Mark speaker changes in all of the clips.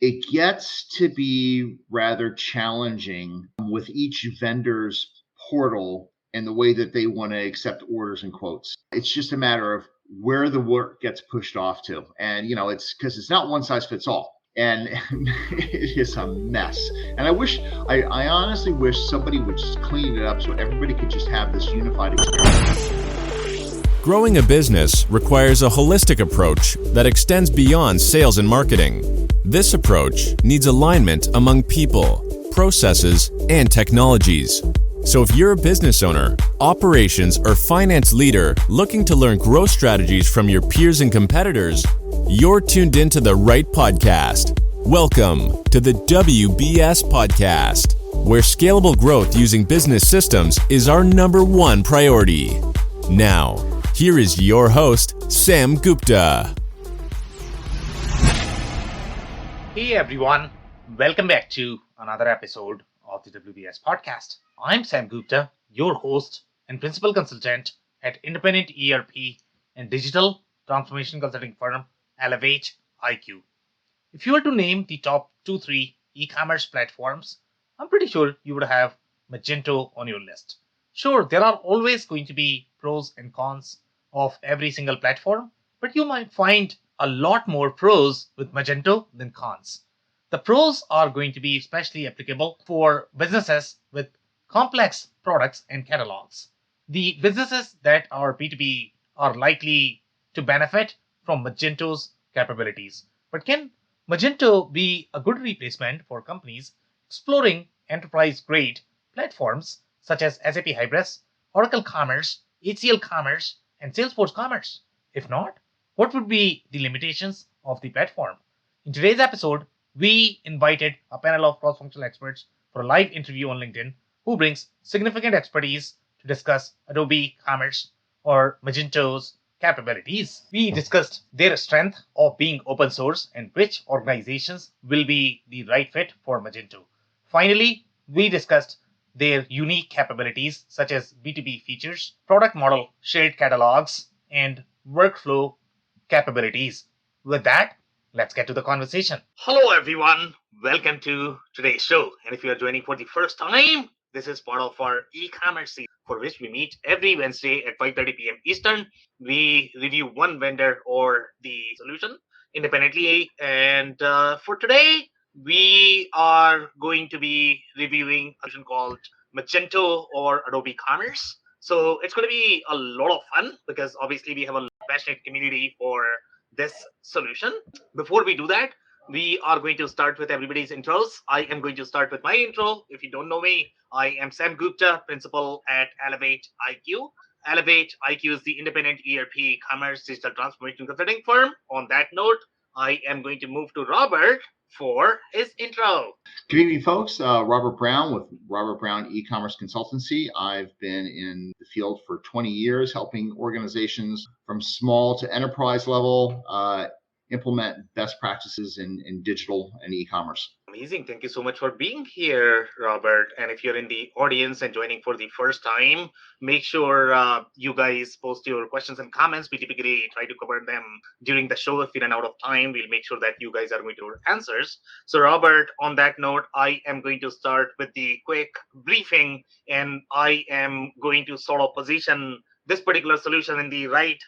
Speaker 1: it gets to be rather challenging with each vendor's portal and the way that they want to accept orders and quotes. It's just a matter of where the work gets pushed off to. And, it's because it's not one size fits all. And it is a mess. And I honestly wish somebody would just clean it up so everybody could just have this unified experience.
Speaker 2: Growing a business requires a holistic approach that extends beyond sales and marketing. This approach needs alignment among people, processes, and technologies. So if you're a business owner, operations, or finance leader looking to learn growth strategies from your peers and competitors, you're tuned into the right podcast. Welcome to the WBS Podcast, where scalable growth using business systems is our number one priority. Now, here is your host, Sam Gupta.
Speaker 3: Hey everyone, welcome back to another episode of the WBS Podcast. I'm Sam Gupta, your host and principal consultant at independent ERP and digital transformation consulting firm Elevate IQ. If you were to name the top 2-3 e-commerce platforms, I'm pretty sure you would have Magento on your list. Sure, there are always going to be pros and cons of every single platform, but you might find a lot more pros with Magento than cons. The pros are going to be especially applicable for businesses with complex products and catalogs. The businesses that are B2B are likely to benefit from Magento's capabilities. But can Magento be a good replacement for companies exploring enterprise-grade platforms such as SAP Hybris, Oracle Commerce, HCL Commerce, and Salesforce Commerce? If not, what would be the limitations of the platform? In today's episode, we invited a panel of cross-functional experts for a live interview on LinkedIn who brings significant expertise to discuss Adobe Commerce or Magento's capabilities. We discussed their strength of being open source and which organizations will be the right fit for Magento. Finally, we discussed their unique capabilities such as B2B features, product model, shared catalogs, and workflow capabilities. With that, let's get to the conversation. Hello, everyone. Welcome to today's show. And if you are joining for the first time, this is part of our e-commerce series for which we meet every Wednesday at 5:30 p.m. Eastern. We review one vendor or the solution independently. And for today, we are going to be reviewing a solution called Magento or Adobe Commerce. So it's going to be a lot of fun because obviously we have a passionate community for this solution. Before we do that, we are going to start with everybody's intros. I am going to start with my intro. If you don't know me, I am Sam Gupta, principal at Elevate IQ. Elevate IQ is the independent ERP commerce digital transformation consulting firm. On that note, I am going to move to Robert for his intro.
Speaker 1: Good evening, folks. Robert Brown with Robert Brown eCommerce Consultancy. I've been in the field for 20 years, helping organizations from small to enterprise level implement best practices in digital and e-commerce.
Speaker 3: Amazing. Thank you so much for being here, Robert. And if you're in the audience and joining for the first time, make sure you guys post your questions and comments. We typically try to cover them during the show. If we run out of time, we'll make sure that you guys are going to answers. So, Robert, on that note, I am going to start with the quick briefing, and I am going to sort of position this particular solution in the right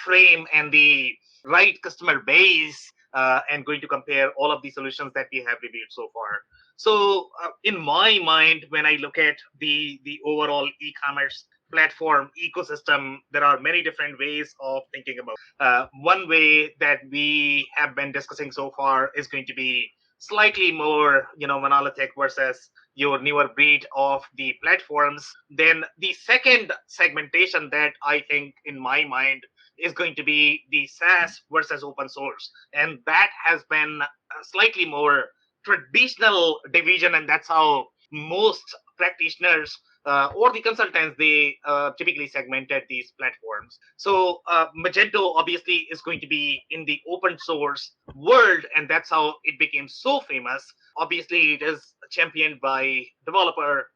Speaker 3: frame and the right customer base, and going to compare all of the solutions that we have reviewed so far. So in my mind, when I look at the overall e-commerce platform ecosystem, there are many different ways of thinking about. One way that we have been discussing so far is going to be slightly more, monolithic versus your newer breed of the platforms. Then the second segmentation that I think in my mind is going to be the SaaS versus open source. And that has been a slightly more traditional division, and that's how most practitioners or the consultants, they typically segmented these platforms. So Magento obviously is going to be in the open source world, and that's how it became so famous. Obviously, it is championed by developer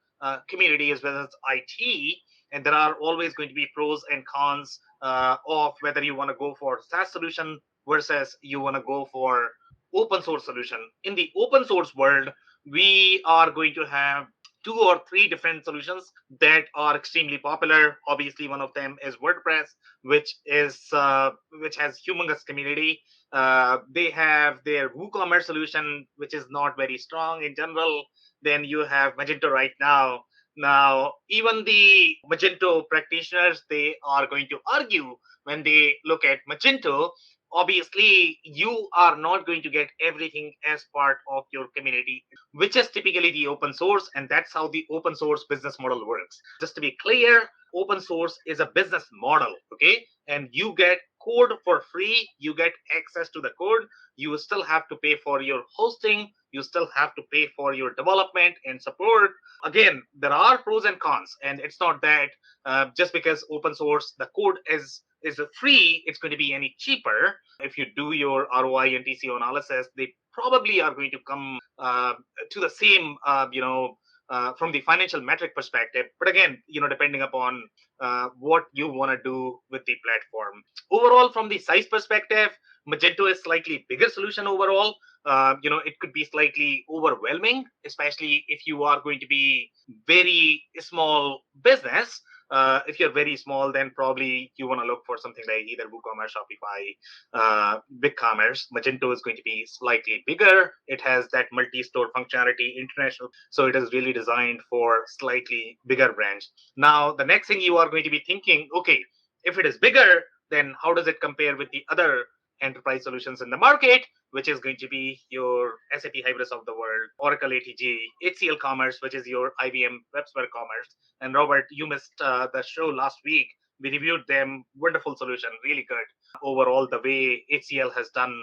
Speaker 3: community as well as IT, and there are always going to be pros and cons of whether you want to go for SaaS solution versus you want to go for open source solution. In the open source world, we are going to have two or three different solutions that are extremely popular. Obviously, one of them is WordPress, which has humongous community. They have their WooCommerce solution, which is not very strong in general. Then you have Magento right now. Now, even the Magento practitioners, they are going to argue when they look at Magento. Obviously, you are not going to get everything as part of your community, which is typically the open source, and that's how the open source business model works. Just to be clear, open source is a business model, okay? And you get code for free, you get access to the code, you still have to pay for your hosting, you still have to pay for your development and support. Again, there are pros and cons, and it's not that just because open source the code is free, it's going to be any cheaper. If you do your ROI and TCO analysis, they probably are going to come to the same, from the financial metric perspective. But again, depending upon what you want to do with the platform. Overall, from the size perspective, Magento is slightly bigger solution overall. It could be slightly overwhelming, especially if you are going to be very small business. If you're very small, then probably you want to look for something like either WooCommerce, Shopify, BigCommerce. Magento is going to be slightly bigger. It has that multi-store functionality, international. So it is really designed for slightly bigger brands. Now, the next thing you are going to be thinking, okay, if it is bigger, then how does it compare with the other enterprise solutions in the market, which is going to be your SAP Hybris of the world, Oracle ATG, HCL Commerce, which is your IBM WebSphere Commerce. And Robert, you missed the show last week. We reviewed them. Wonderful solution, really good. Overall, the way HCL has done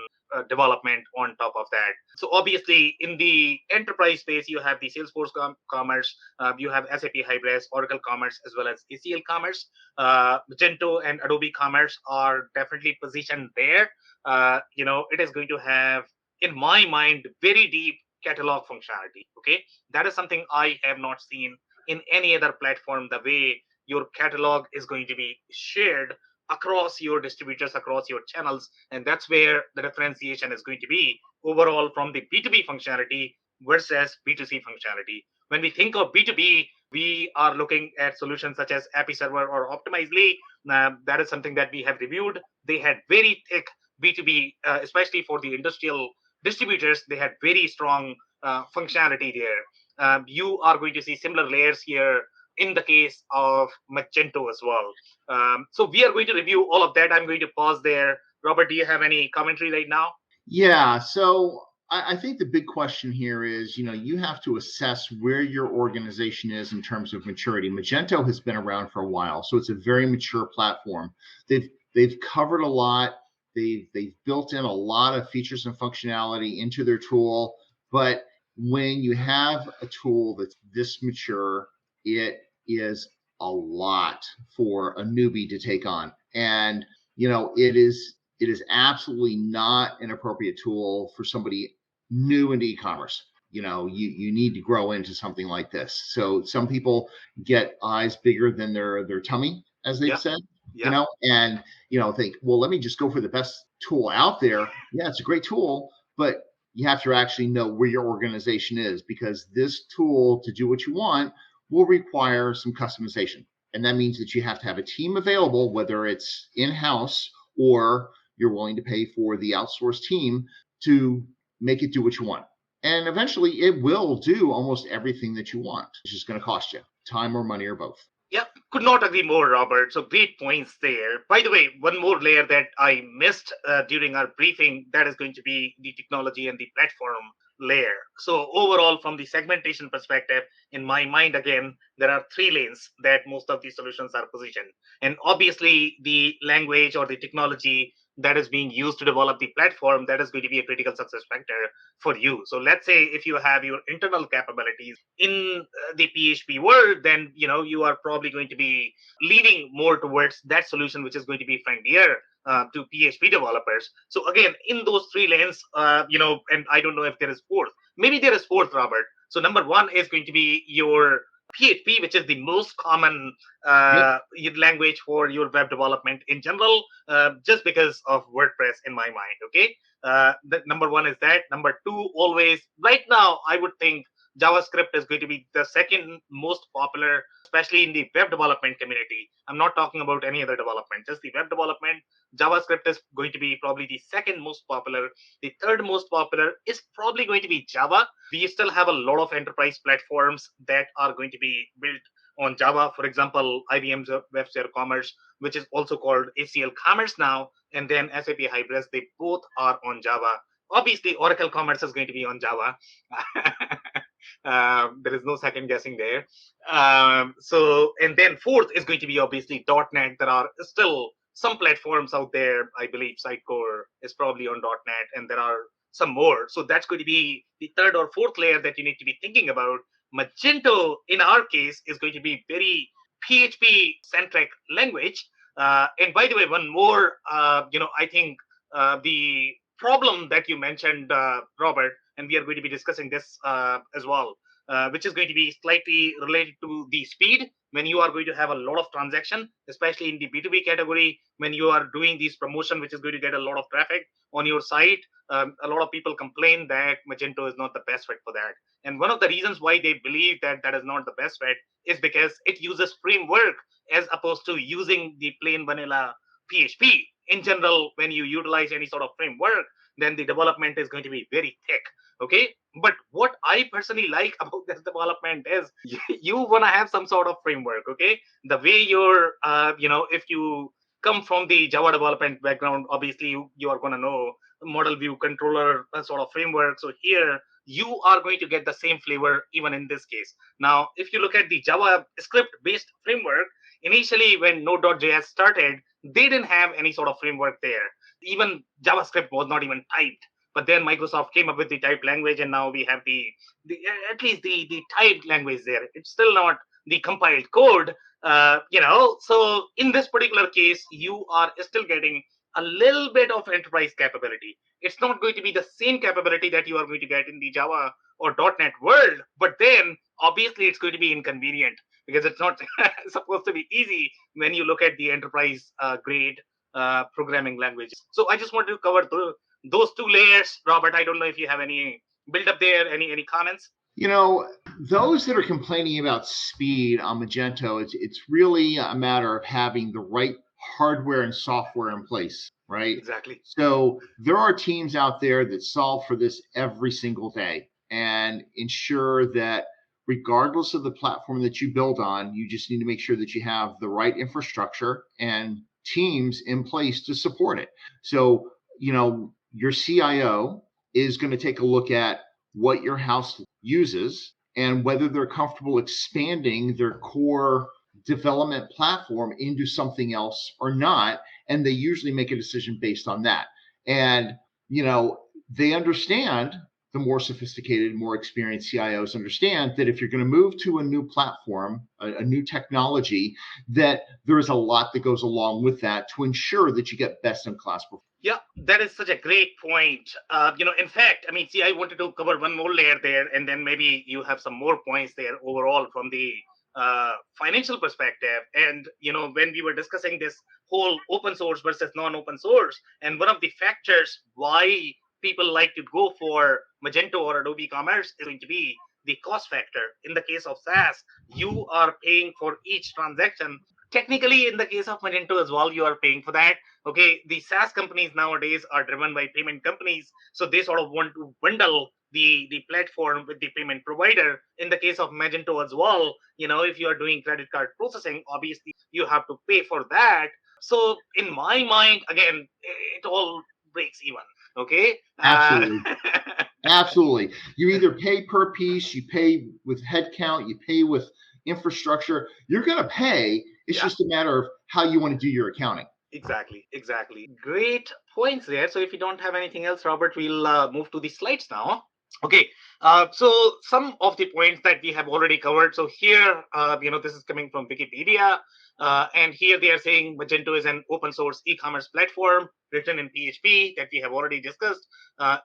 Speaker 3: development on top of that. So obviously, in the enterprise space, you have the Salesforce Commerce, you have SAP Hybris, Oracle Commerce, as well as HCL Commerce. Magento and Adobe Commerce are definitely positioned there. It is going to have, in my mind, very deep catalog functionality. Okay, that is something I have not seen in any other platform. The way your catalog is going to be shared across your distributors, across your channels, and that's where the differentiation is going to be overall from the B2B functionality versus B2C functionality. When we think of B2B, we are looking at solutions such as API Server or Optimizely. That is something that we have reviewed. They had very thick B2B, especially for the industrial distributors, they had very strong functionality there. You are going to see similar layers here in the case of Magento as well. So we are going to review all of that. I'm going to pause there. Robert, do you have any commentary right now?
Speaker 1: Yeah, so I think the big question here is, you have to assess where your organization is in terms of maturity. Magento has been around for a while, so it's a very mature platform. They've covered a lot. They've built in a lot of features and functionality into their tool. But when you have a tool that's this mature, it is a lot for a newbie to take on. And, it is absolutely not an appropriate tool for somebody new into e-commerce. You need to grow into something like this. So some people get eyes bigger than their tummy, as they've said. And think, well, let me just go for the best tool out there. Yeah, it's a great tool, but you have to actually know where your organization is, because this tool, to do what you want, will require some customization. And that means that you have to have a team available, whether it's in-house or you're willing to pay for the outsourced team to make it do what you want. And eventually it will do almost everything that you want. It's just going to cost you time or money or both.
Speaker 3: Yeah, could not agree more, Robert. So great points there. By the way, one more layer that I missed during our briefing, that is going to be the technology and the platform layer. So overall, from the segmentation perspective, in my mind, again, there are three lanes that most of these solutions are positioned. And obviously, the language or the technology that is being used to develop the platform, that is going to be a critical success factor for you. So let's say if you have your internal capabilities in the PHP world, then you are probably going to be leaning more towards that solution, which is going to be friendlier to PHP developers. So again, in those three lanes, and I don't know if there is fourth. Maybe there is fourth, Robert. So number one is going to be your PHP, which is the most common
Speaker 1: Yep.
Speaker 3: language for your web development in general, just because of WordPress in my mind. Okay, the number one is that. Number two, always right now, I would think JavaScript is going to be the second most popular, especially in the web development community. I'm not talking about any other development, just the web development. JavaScript is going to be probably the second most popular. The third most popular is probably going to be Java. We still have a lot of enterprise platforms that are going to be built on Java. For example, IBM's HCL Commerce, which is also called HCL Commerce now, and then SAP Hybris, they both are on Java. Obviously, Oracle Commerce is going to be on Java. There is no second guessing there. And then fourth is going to be obviously .NET. There are still some platforms out there. I believe Sitecore is probably on .NET, and there are some more. So that's going to be the third or fourth layer that you need to be thinking about. Magento, in our case, is going to be very PHP centric language. And by the way, one more, I think the problem that you mentioned, Robert, and we are going to be discussing this as well, which is going to be slightly related to the speed when you are going to have a lot of transaction, especially in the B2B category, when you are doing this promotion, which is going to get a lot of traffic on your site. A lot of people complain that Magento is not the best fit for that. And one of the reasons why they believe that that is not the best fit is because it uses framework as opposed to using the plain vanilla PHP. In general, when you utilize any sort of framework, then the development is going to be very thick. Okay, but what I personally like about this development is you want to have some sort of framework. Okay, the way you're if you come from the Java development background, obviously you are going to know model view controller sort of framework. So here you are going to get the same flavor even in this case. Now if you look at the JavaScript based framework, initially when Node.js started, they didn't have any sort of framework there. Even JavaScript was not even typed. But then Microsoft came up with the typed language, and now we have the at least the typed language there. It's still not the compiled code, So in this particular case, you are still getting a little bit of enterprise capability. It's not going to be the same capability that you are going to get in the Java or .NET world, but then obviously it's going to be inconvenient because it's not supposed to be easy when you look at the enterprise grade programming languages. So I just wanted to cover those two layers. Robert, I don't know if you have any build up there, any comments?
Speaker 1: Those that are complaining about speed on Magento, it's really a matter of having the right hardware and software in place, right?
Speaker 3: Exactly.
Speaker 1: So there are teams out there that solve for this every single day and ensure that regardless of the platform that you build on, you just need to make sure that you have the right infrastructure and teams in place to support it. So, your CIO is going to take a look at what your house uses and whether they're comfortable expanding their core development platform into something else or not. And they usually make a decision based on that. And, they understand, the more sophisticated, more experienced CIOs understand that if you're going to move to a new platform, a new technology, that there is a lot that goes along with that to ensure that you get best in class performance.
Speaker 3: Yeah, that is such a great point. In fact, I wanted to cover one more layer there, and then maybe you have some more points there overall from the financial perspective. And, when we were discussing this whole open source versus non-open source, and one of the factors why people like to go for Magento or Adobe Commerce is going to be the cost factor. In the case of SaaS, you are paying for each transaction. Technically, in the case of Magento as well, you are paying for that. Okay, the SaaS companies nowadays are driven by payment companies, so they sort of want to bundle the platform with the payment provider. In the case of Magento as well, if you are doing credit card processing, obviously you have to pay for that. So in my mind, again, it all breaks even. Okay.
Speaker 1: Absolutely. Absolutely. You either pay per piece, you pay with headcount, you pay with infrastructure. You're going to pay. It's just a matter of how you want to do your accounting.
Speaker 3: Exactly. Great points there. So if you don't have anything else, Robert, we'll move to the slides now. Okay, so some of the points that we have already covered. So here, this is coming from Wikipedia, and here they are saying Magento is an open source e-commerce platform written in PHP that we have already discussed.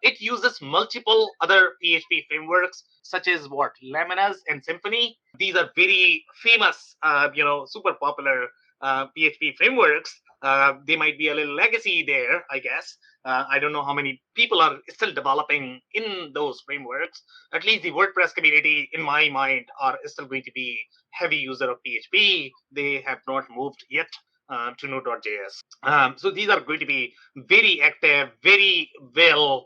Speaker 3: It uses multiple other PHP frameworks such as what Laminas and Symfony. These are very famous, super popular PHP frameworks. They might be a little legacy there, I guess. I don't know how many people are still developing in those frameworks. At least the WordPress community, in my mind, are still going to be heavy user of PHP. They have not moved yet to Node.js. So these are going to be very active, very well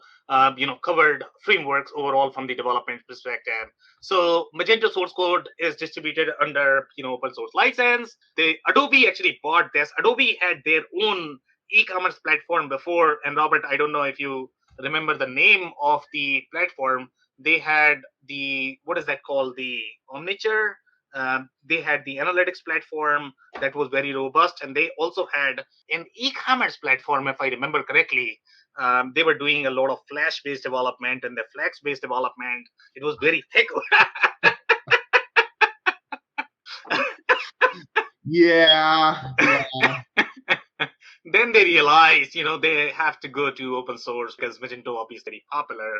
Speaker 3: covered frameworks overall from the development perspective. So Magento source code is distributed under open source license. The Adobe actually bought this. Adobe had their own e-commerce platform before, and Robert, I don't know if you remember the name of the platform. They had the, what is that called, the Omniture. They had the analytics platform that was very robust, and they also had an e-commerce platform, if I remember correctly. They were doing a lot of Flash-based development, and the Flash-based development, it was very thick.
Speaker 1: Yeah.
Speaker 3: Then they realized, they have to go to open source because Magento obviously very popular.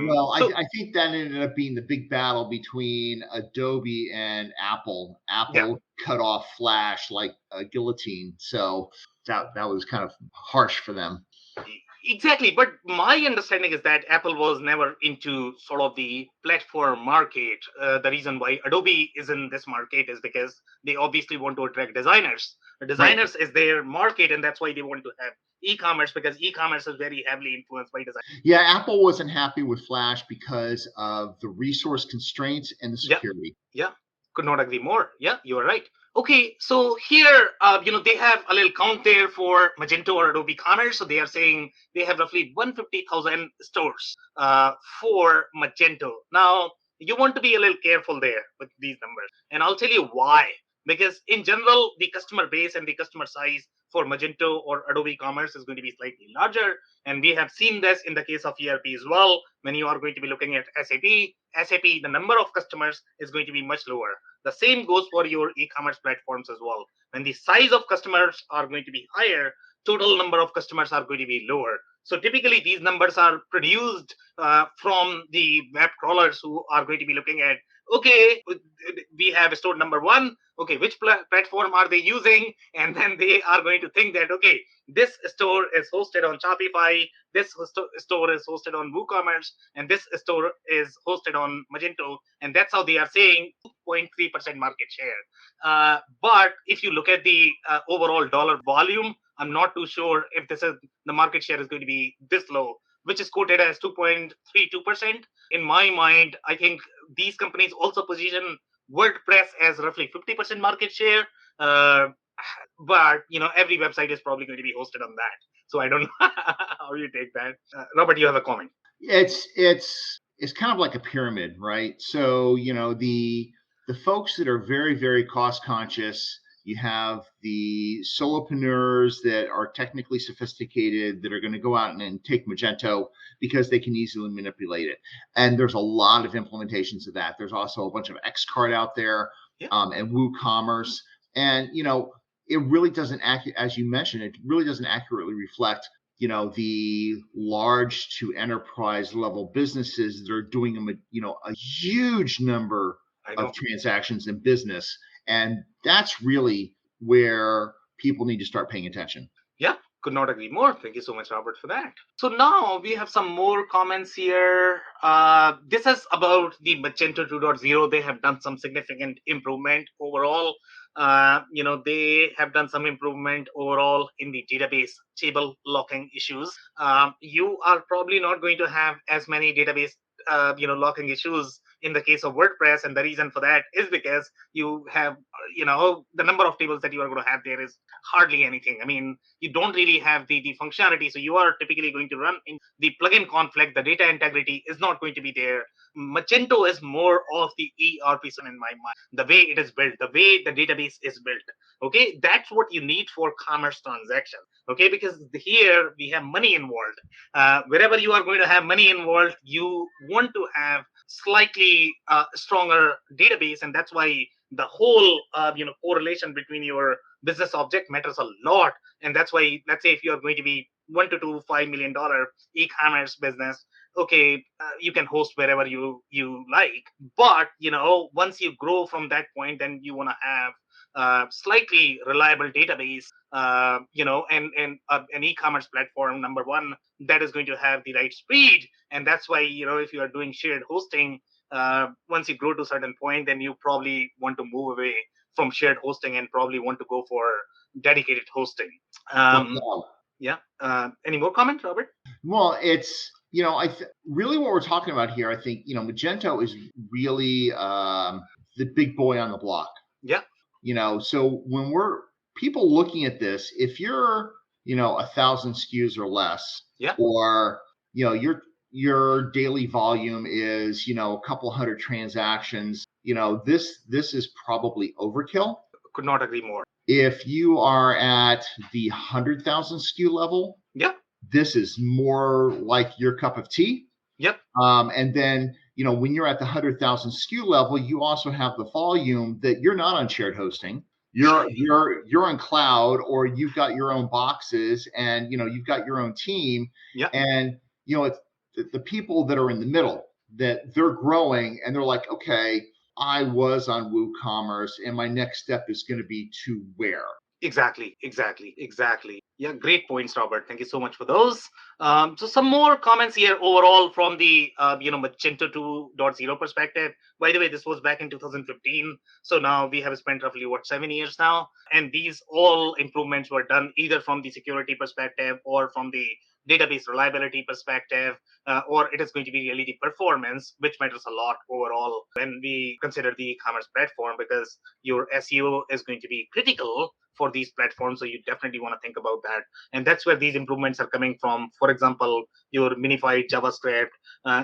Speaker 1: Well, I think that ended up being the big battle between Adobe and Apple. Apple cut off Flash like a guillotine, so that was kind of harsh for them.
Speaker 3: Exactly, but my understanding is that Apple was never into sort of the platform market. The reason why Adobe is in this market is because they obviously want to attract designers. Designers is their market, and that's why they want to have e-commerce, because e-commerce is very heavily influenced by design.
Speaker 1: Yeah, Apple wasn't happy with Flash because of the resource constraints and the security.
Speaker 3: Yeah, could not agree more. Yeah, you are right. Okay, so here, they have a little count there for Magento or Adobe Commerce. So they are saying they have roughly 150,000 stores for Magento. Now, you want to be a little careful there with these numbers. And I'll tell you why. Because in general, the customer base and the customer size for Magento or Adobe Commerce is going to be slightly larger. And we have seen this in the case of ERP as well. When you are going to be looking at SAP, the number of customers is going to be much lower. The same goes for your e-commerce platforms as well. When the size of customers are going to be higher, total number of customers are going to be lower. So typically these numbers are produced from the web crawlers who are going to be looking at, okay, we have store number one. Okay, which platform are they using? And then they are going to think that, okay, this store is hosted on Shopify, this store is hosted on WooCommerce, and this store is hosted on Magento. And that's how they are saying 2.3% market share. But if you look at the overall dollar volume, I'm not too sure if the market share is going to be this low, which is quoted as 2.32%. In my mind, I think these companies also position WordPress as roughly 50% market share. But every website is probably going to be hosted on that. So I don't know how you take that. Robert, you have a comment.
Speaker 1: It's kind of like a pyramid, right? So the folks that are very, very cost conscious. You have the solopreneurs that are technically sophisticated that are going to go out and take Magento because they can easily manipulate it. And there's a lot of implementations of that. There's also a bunch of Xcart out there and WooCommerce. And, it really doesn't as you mentioned, it really doesn't accurately reflect, the large to enterprise level businesses that are doing a huge number of transactions in business. And that's really where people need to start paying attention.
Speaker 3: Yeah, could not agree more. Thank you so much, Robert, for that. So now we have some more comments here. This is about the Magento 2.0. They have done some significant improvement overall. They have done some improvement overall in the database table locking issues. You are probably not going to have as many database locking issues in the case of WordPress, and the reason for that is because you have the number of tables that you are going to have there is hardly anything. I mean, you don't really have the functionality, so you are typically going to run in the plugin conflict. The data integrity is not going to be there. Magento is more of the ERP in my mind. The way it is built, the way the database is built. Okay, that's what you need for commerce transactions. Okay, because here we have money involved. Wherever you are going to have money involved, you want to have slightly stronger database, and that's why the whole correlation between your business object matters a lot. And that's why, let's say if you are going to be $1 to $5 million e-commerce business, okay, you can host wherever you like. But once you grow from that point, then you want to have slightly reliable database, and an e-commerce platform, number one, that is going to have the right speed. And that's why, if you are doing shared hosting, once you grow to a certain point, then you probably want to move away from shared hosting and probably want to go for dedicated hosting.
Speaker 1: Wow.
Speaker 3: Yeah. Any more comments, Robert?
Speaker 1: Well, it's, really what we're talking about here, I think, Magento is really the big boy on the block.
Speaker 3: Yeah.
Speaker 1: So when we're people looking at this, if you're, 1,000 SKUs or less,
Speaker 3: yeah,
Speaker 1: or, your daily volume is, a couple hundred transactions, this is probably overkill.
Speaker 3: Could not agree more.
Speaker 1: If you are at the 100,000 SKU level,
Speaker 3: yeah,
Speaker 1: this is more like your cup of tea.
Speaker 3: Yep.
Speaker 1: And then, when you're at the 100,000 SKU level, you also have the volume that you're not on shared hosting. You're on cloud, or you've got your own boxes, and you've got your own team.
Speaker 3: Yeah.
Speaker 1: And it's the people that are in the middle, that they're growing, and they're like, okay, I was on WooCommerce, and my next step is going to be to where?
Speaker 3: Exactly. Yeah, great points, Robert. Thank you so much for those. So some more comments here overall from the Magento 2.0 perspective. By the way, this was back in 2015. So now we have spent roughly 7 years now, and these all improvements were done either from the security perspective or from the database reliability perspective, or it is going to be really the performance, which matters a lot overall when we consider the e-commerce platform, because your SEO is going to be critical for these platforms. So you definitely want to think about that. And that's where these improvements are coming from. For example, your minified JavaScript,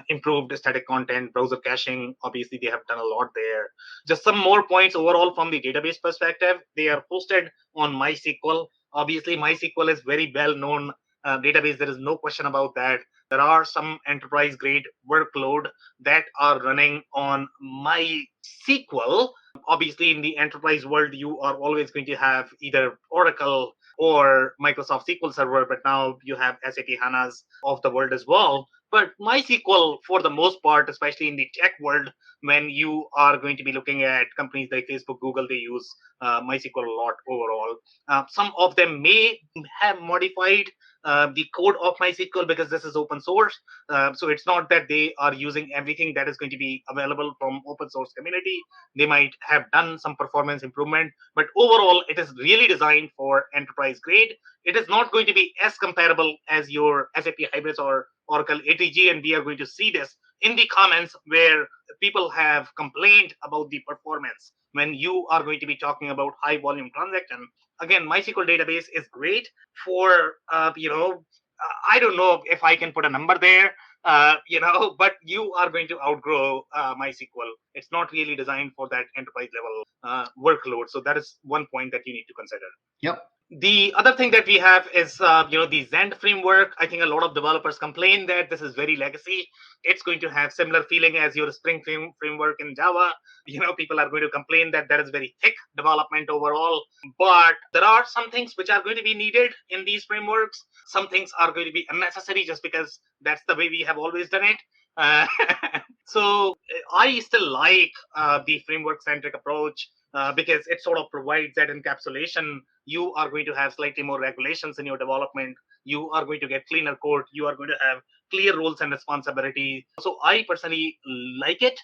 Speaker 3: improved static content, browser caching. Obviously, they have done a lot there. Just some more points overall from the database perspective. They are hosted on MySQL. Obviously, MySQL is very well known database. There is no question about that. There are some enterprise grade workload that are running on MySQL. Obviously, in the enterprise world, you are always going to have either Oracle or Microsoft SQL Server, but now you have SAP HANAs of the world as well. But MySQL, for the most part, especially in the tech world, when you are going to be looking at companies like Facebook, Google, they use MySQL a lot overall. Some of them may have modified the code of MySQL because this is open source. So it's not that they are using everything that is going to be available from open source community. They might have done some performance improvement, but overall, it is really designed for enterprise grade. It is not going to be as comparable as your SAP Hybris or Oracle ATG, and we are going to see this in the comments where people have complained about the performance when you are going to be talking about high volume transaction. Again, MySQL database is great for, I don't know if I can put a number there, but you are going to outgrow MySQL. It's not really designed for that enterprise level workload. So that is one point that you need to consider.
Speaker 1: Yep.
Speaker 3: The other thing that we have is, the Zend framework. I think a lot of developers complain that this is very legacy. It's going to have similar feeling as your Spring framework in Java. People are going to complain that is very thick development overall. But there are some things which are going to be needed in these frameworks. Some things are going to be unnecessary just because that's the way we have always done it. So I still like the framework-centric approach. Because it sort of provides that encapsulation. You are going to have slightly more regulations in your development. You are going to get cleaner code. You are going to have clear roles and responsibilities. So I personally like it.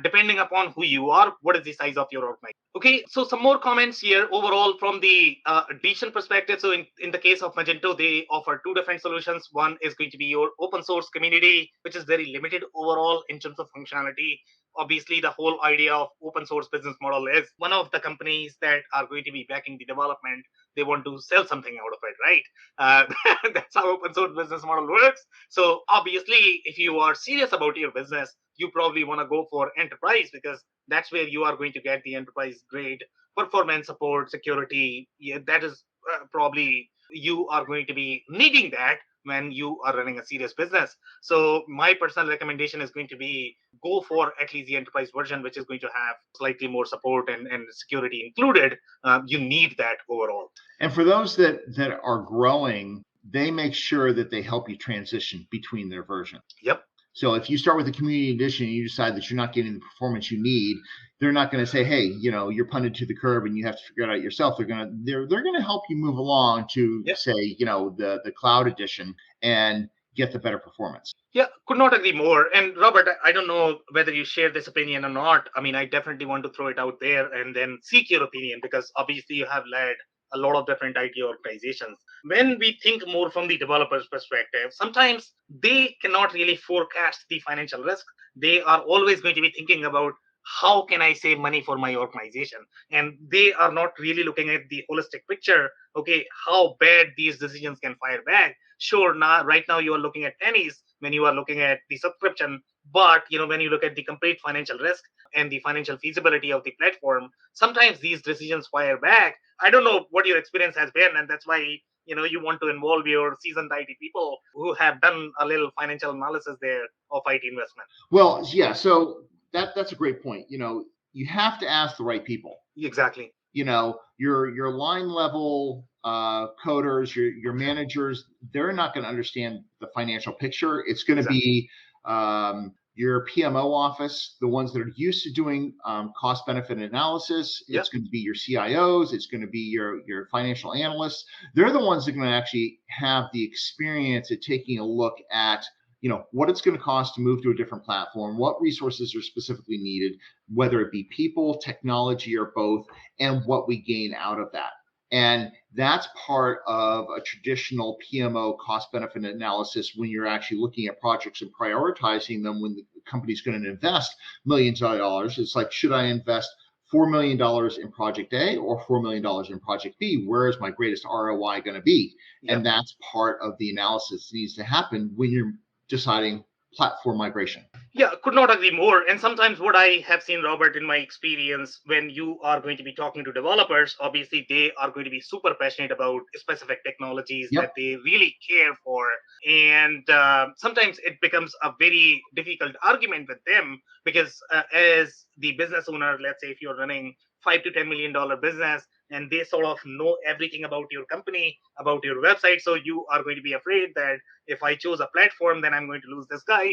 Speaker 3: Depending upon who you are, what is the size of your organization? Okay, so some more comments here overall from the addition perspective. So in the case of Magento, they offer two different solutions. One is going to be your open source community, which is very limited overall in terms of functionality. Obviously, the whole idea of open source business model is one of the companies that are going to be backing the development, they want to sell something out of it, right? That's how open source business model works. So obviously, if you are serious about your business, you probably want to go for enterprise, because that's where you are going to get the enterprise grade performance, support, security. Yeah, that is probably you are going to be needing that when you are running a serious business. So my personal recommendation is going to be go for at least the enterprise version, which is going to have slightly more support and security included. You need that overall.
Speaker 1: And for those that are growing, they make sure that they help you transition between their versions.
Speaker 3: Yep.
Speaker 1: So if you start with the community edition and you decide that you're not getting the performance you need, they're not going to say, "Hey, you're punted to the curb and you have to figure it out yourself." They're going to help you move along to say, the cloud edition and get the better performance.
Speaker 3: Yeah, could not agree more. And Robert, I don't know whether you share this opinion or not. I mean, I definitely want to throw it out there and then seek your opinion, because obviously you have led a lot of different IT organizations. When we think more from the developer's perspective, sometimes they cannot really forecast the financial risk. They are always going to be thinking about how can I save money for my organization? And they are not really looking at the holistic picture. Okay, how bad these decisions can fire back. Sure, right now you are looking at pennies when you are looking at the subscription, but when you look at the complete financial risk and the financial feasibility of the platform, sometimes these decisions fire back. I don't know what your experience has been, and that's why you want to involve your seasoned IT people who have done a little financial analysis there of IT investment.
Speaker 1: Well, yeah, so that's a great point. You have to ask the right people.
Speaker 3: Exactly.
Speaker 1: Your line level coders, your managers, they're not going to understand the financial picture. It's going to be your PMO office, the ones that are used to doing cost benefit analysis. It's going to be your CIOs. It's going to be your financial analysts. They're the ones that are going to actually have the experience at taking a look at what it's going to cost to move to a different platform, what resources are specifically needed, whether it be people, technology, or both, and what we gain out of that. And that's part of a traditional PMO cost benefit analysis when you're actually looking at projects and prioritizing them when the company's going to invest millions of dollars. It's like, should I invest $4 million in project A or $4 million in project B? Where is my greatest ROI going to be? And that's part of the analysis that needs to happen when you're deciding platform migration.
Speaker 3: Yeah, could not agree more. And sometimes what I have seen, Robert, in my experience, when you are going to be talking to developers, obviously they are going to be super passionate about specific technologies that they really care for. And sometimes it becomes a very difficult argument with them because as the business owner, let's say if you're running $5 to $10 million business, and they sort of know everything about your company, about your website. So you are going to be afraid that if I choose a platform, then I'm going to lose this guy.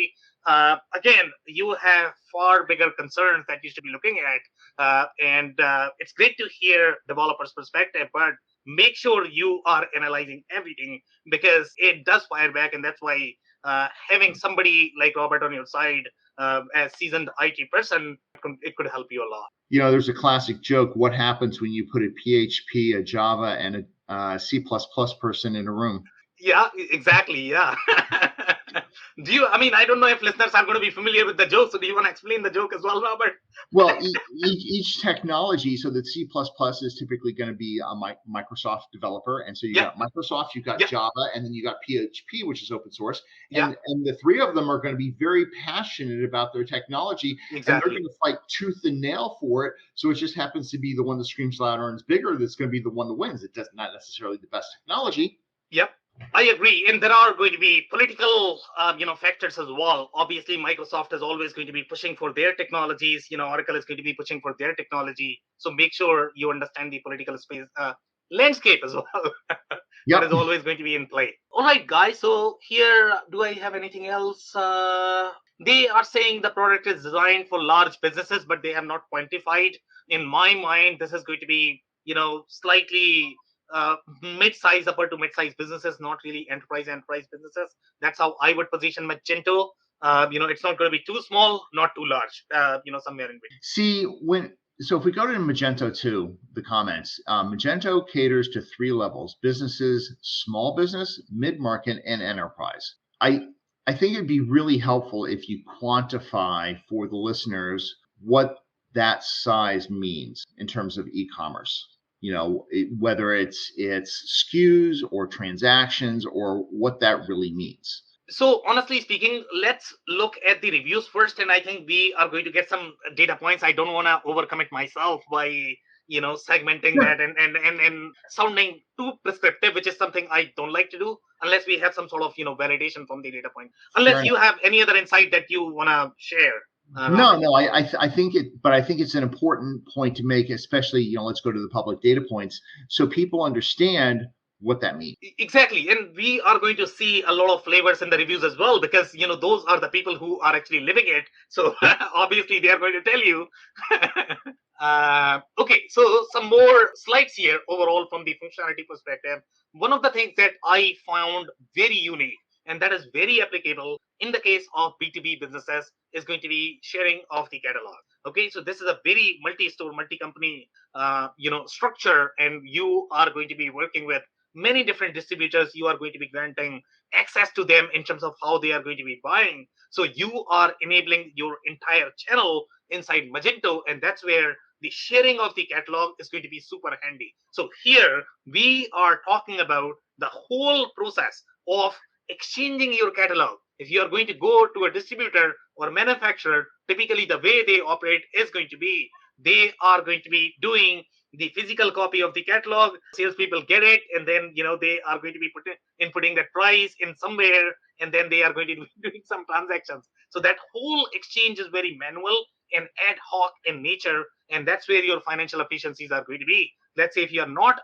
Speaker 3: Again, you have far bigger concerns that you should be looking at. And it's great to hear developers' perspective, but make sure you are analyzing everything because it does fire back. And that's why having somebody like Robert on your side as seasoned IT person, it could help you a lot.
Speaker 1: There's a classic joke. What happens when you put a PHP, a Java, and a C++ person in a room?
Speaker 3: Yeah, exactly. Yeah. I don't know if listeners are going to be familiar with the joke. So do you want to explain the joke as well, Robert?
Speaker 1: Well, each technology, so that C++ is typically going to be a Microsoft developer. And so you got Microsoft, you got Java, and then you got PHP, which is open source. And the three of them are going to be very passionate about their technology. And they're going to fight tooth and nail for it. So it just happens to be the one that screams louder and is bigger that's going to be the one that wins. It does not necessarily the best technology.
Speaker 3: Yep. I agree. And there are going to be political, factors as well. Obviously, Microsoft is always going to be pushing for their technologies. Oracle is going to be pushing for their technology. So make sure you understand the political space, landscape as well. That is always going to be in play. All right, guys. So here, do I have anything else? They are saying the product is designed for large businesses, but they have not quantified. In my mind, this is going to be, slightly mid-size, upper to mid-size businesses, not really enterprise businesses. That's how I would position Magento. It's not going to be too small, not too large. Somewhere in between.
Speaker 1: See, so if we go to Magento 2, the comments, Magento caters to three levels: businesses, small business, mid-market, and enterprise. I think it'd be really helpful if you quantify for the listeners what that size means in terms of e-commerce. Whether it's SKUs or transactions or what that really means.
Speaker 3: So honestly speaking, let's look at the reviews first. And I think we are going to get some data points. I don't want to overcommit myself by segmenting that and sounding too prescriptive, which is something I don't like to do unless we have some sort of validation from the data point.
Speaker 1: Fair
Speaker 3: Unless you
Speaker 1: enough.
Speaker 3: have any other insight that you want to share.
Speaker 1: No,
Speaker 3: Robert.
Speaker 1: no, I think it, but I think it's an important point to make, especially, let's go to the public data points so people understand what that means.
Speaker 3: Exactly, and we are going to see a lot of flavors in the reviews as well, because those are the people who are actually living it. So
Speaker 1: Yep.
Speaker 3: obviously they are going to tell you. Okay, so some more slides here overall from the functionality perspective. One of the things that I found very unique and that is very applicable in the case of B2B businesses is going to be sharing of the catalog. Okay, so this is a very multi-store, multi-company, structure, and you are going to be working with many different distributors. You are going to be granting access to them in terms of how they are going to be buying. So you are enabling your entire channel inside Magento, and that's where the sharing of the catalog is going to be super handy. So here we are talking about the whole process of exchanging your catalog. If you are going to go to a distributor or manufacturer, typically the way they operate is going to be they are going to be doing the physical copy of the catalog. Salespeople get it, and then they are going to be inputting that price in somewhere, and then they are going to be doing some transactions. So that whole exchange is very manual and ad hoc in nature, and that's where your financial efficiencies are going to be. Let's say if you are not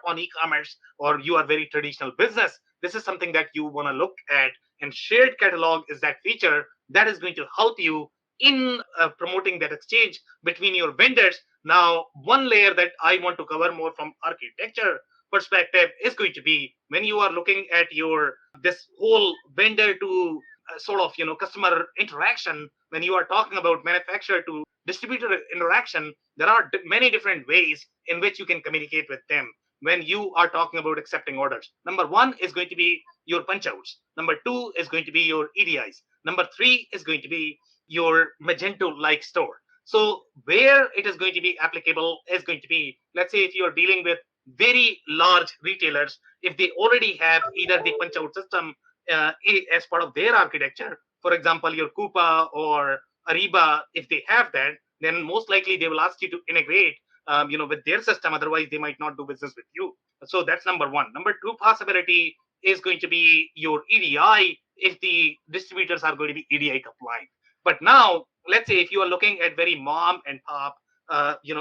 Speaker 3: on e-commerce, or you are very traditional business, this is something that you want to look at, and shared catalog is that feature that is going to help you in promoting that exchange between your vendors. Now, one layer that I want to cover more from architecture perspective is going to be when you are looking at your this whole vendor to sort of customer interaction. When you are talking about manufacturer to distributor interaction, there are many different ways in which you can communicate with them when you are talking about accepting orders. Number one is going to be your punch outs. Number two is going to be your EDIs. Number three is going to be your Magento like store. So where it is going to be applicable is going to be, let's say if you are dealing with very large retailers, if they already have either the punch out system as part of their architecture, for example, your Coupa or Ariba, if they have that, then most likely they will ask you to integrate with their system. Otherwise, they might not do business with you. So that's number one. Number two possibility is going to be your EDI if the distributors are going to be EDI compliant. But now, let's say if you are looking at very mom and pop,